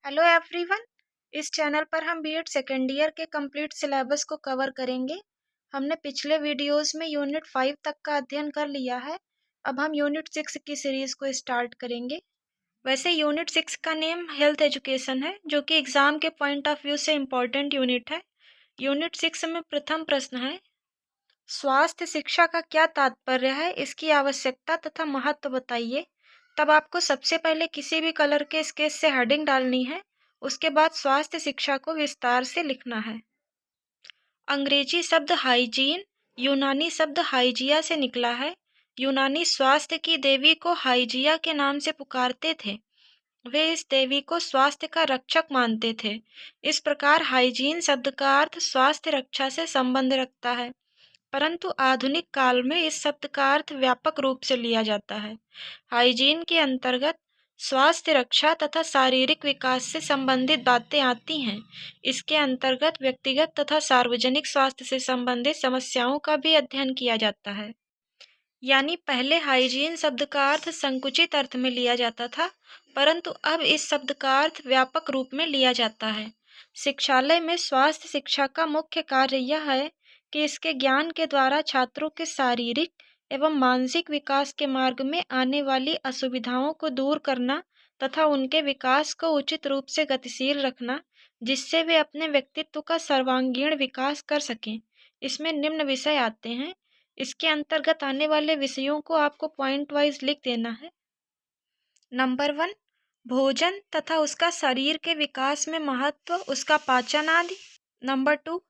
Hello everyone. इस channel पर हम बीएड सेकेंड ईयर के कंप्लीट सिलेबस को कवर करेंगे। हमने पिछले वीडियोस में यूनिट 5 तक का अध्ययन कर लिया है। अब हम यूनिट 6 की सीरीज को स्टार्ट करेंगे। वैसे यूनिट 6 का नेम हेल्थ एजुकेशन है, जो कि एग्जाम के पॉइंट ऑफ व्यू से इम्पोर्टेंट यूनिट है। यूनिट 6 में प्रथम प्रश्न है, स्वास्थ्य शिक्षा का क्या तात्पर्य है, इसकी आवश्यकता तथा महत्व बताइए। तब आपको सबसे पहले किसी भी कलर के स्केच से हेडिंग डालनी है। उसके बाद स्वास्थ्य शिक्षा को विस्तार से लिखना है। अंग्रेजी शब्द हाइजीन यूनानी शब्द हाइजिया से निकला है। यूनानी स्वास्थ्य की देवी को हाइजिया के नाम से पुकारते थे। वे इस देवी को स्वास्थ्य का रक्षक मानते थे। इस प्रकार हाइजीन शब्द का अर्थ स्वास्थ्य रक्षा से संबंध रखता है, परंतु आधुनिक काल में इस शब्द का अर्थ व्यापक रूप से लिया जाता है। हाइजीन के अंतर्गत स्वास्थ्य रक्षा तथा शारीरिक विकास से संबंधित बातें आती हैं। इसके अंतर्गत व्यक्तिगत तथा सार्वजनिक स्वास्थ्य से संबंधित समस्याओं का भी अध्ययन किया जाता है। यानी पहले हाइजीन शब्द का अर्थ संकुचित अर्थ में लिया जाता था, परंतु अब इस शब्द का अर्थ व्यापक रूप में लिया जाता है। शिक्षालय में स्वास्थ्य शिक्षा का मुख्य कार्य यह है कि इसके ज्ञान के द्वारा छात्रों के शारीरिक एवं मानसिक विकास के मार्ग में आने वाली असुविधाओं को दूर करना तथा उनके विकास को उचित रूप से गतिशील रखना, जिससे वे अपने व्यक्तित्व का सर्वांगीण विकास कर सकें। इसमें निम्न विषय आते हैं। इसके अंतर्गत आने वाले विषयों को आपको पॉइंट वाइज लिख देना है। नंबर 1, भोजन तथा उसका शरीर के विकास में महत्व, उसका पाचन आदि। नंबर 2,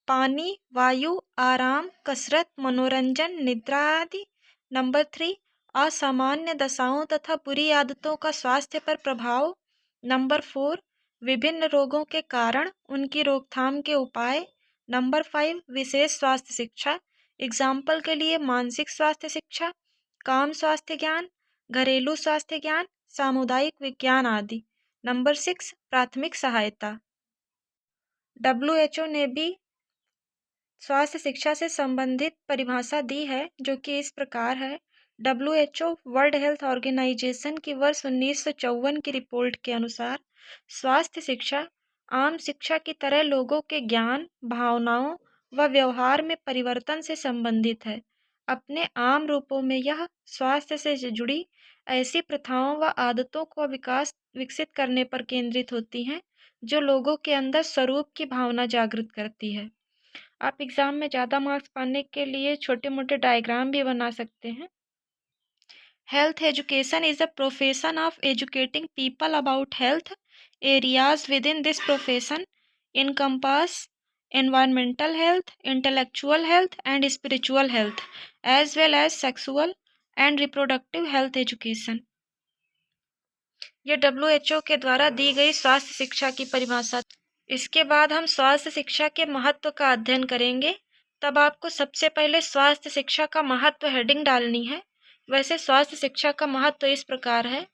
पानी, वायु, आराम, कसरत, मनोरंजन, निद्रा आदि। नंबर 3, असामान्य दशाओं तथा बुरी आदतों का स्वास्थ्य पर प्रभाव। नंबर 4, विभिन्न रोगों के कारण, उनकी रोकथाम के उपाय। नंबर 5, विशेष स्वास्थ्य शिक्षा। एग्जाम्पल के लिए मानसिक स्वास्थ्य शिक्षा, काम स्वास्थ्य ज्ञान, घरेलू स्वास्थ्य ज्ञान, सामुदायिक विज्ञान आदि। नंबर 6, प्राथमिक सहायता। WHO ने भी स्वास्थ्य शिक्षा से संबंधित परिभाषा दी है, जो कि इस प्रकार है। WHO वर्ल्ड हेल्थ ऑर्गेनाइजेशन की वर्ष 1954 की रिपोर्ट के अनुसार स्वास्थ्य शिक्षा आम शिक्षा की तरह लोगों के ज्ञान, भावनाओं व व्यवहार में परिवर्तन से संबंधित है। अपने आम रूपों में यह स्वास्थ्य से जुड़ी ऐसी प्रथाओं व आदतों को विकसित करने पर केंद्रित होती हैं, जो लोगों के अंदर स्वरूप की भावना जागृत करती है। आप एग्जाम में ज़्यादा मार्क्स पाने के लिए छोटे मोटे डायग्राम भी बना सकते हैं। Health education is a profession of educating people about health areas with in this profession encompass environmental health, intellectual health and spiritual health, as well as sexual and reproductive health education। ये WHO के द्वारा दी गई स्वास्थ्य शिक्षा की परिभाषा। इसके बाद हम स्वास्थ्य शिक्षा के महत्व का अध्ययन करेंगे। तब आपको सबसे पहले स्वास्थ्य शिक्षा का महत्व हेडिंग डालनी है। वैसे स्वास्थ्य शिक्षा का महत्व इस प्रकार है।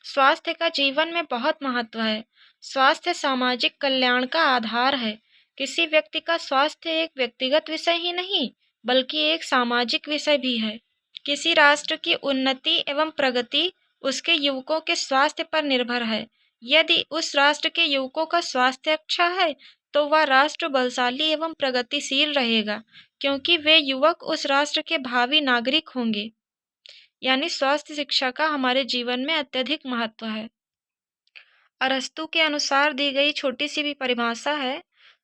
स्वास्थ्य का जीवन में बहुत महत्व है। स्वास्थ्य सामाजिक कल्याण का आधार है। किसी व्यक्ति का स्वास्थ्य एक व्यक्तिगत विषय ही नहीं, बल्कि एक सामाजिक विषय भी है। किसी राष्ट्र की उन्नति एवं प्रगति उसके युवकों के स्वास्थ्य पर निर्भर है। यदि उस राष्ट्र के युवकों का स्वास्थ्य अच्छा है, तो वह राष्ट्र बलशाली एवं प्रगतिशील रहेगा, क्योंकि वे युवक उस राष्ट्र के भावी नागरिक होंगे। यानी स्वास्थ्य शिक्षा का हमारे जीवन में अत्यधिक महत्व है। अरस्तु के अनुसार दी गई छोटी सी भी परिभाषा है,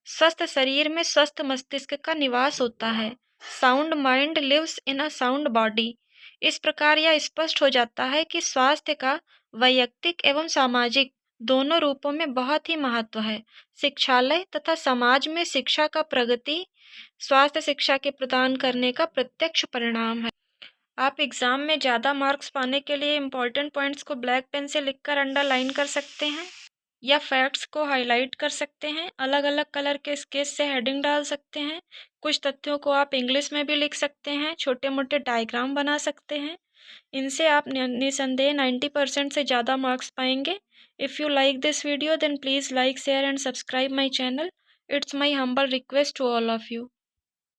स्वस्थ शरीर में स्वस्थ मस्तिष्क का निवास होता है। Sound mind lives in a sound body. इस प्रकार यह स्पष्ट हो जाता है कि स्वास्थ्य का वैयक्तिक एवं सामाजिक दोनों रूपों में बहुत ही महत्व है। शिक्षालय तथा समाज में शिक्षा का प्रगति स्वास्थ्य शिक्षा के प्रदान करने का प्रत्यक्ष परिणाम है। आप एग्जाम में ज़्यादा मार्क्स पाने के लिए इम्पॉर्टेंट पॉइंट्स को ब्लैक पेन से लिखकर अंडरलाइन कर सकते हैं, या फैक्ट्स को हाईलाइट कर सकते हैं। अलग अलग कलर के स्केच से हेडिंग डाल सकते हैं। कुछ तथ्यों को आप इंग्लिश में भी लिख सकते हैं। छोटे मोटे डायग्राम बना सकते हैं। इनसे आप निसंदेह 90% से ज़्यादा मार्क्स पाएंगे। If you like this video then please like, share and subscribe my channel. It's my humble request to all of you.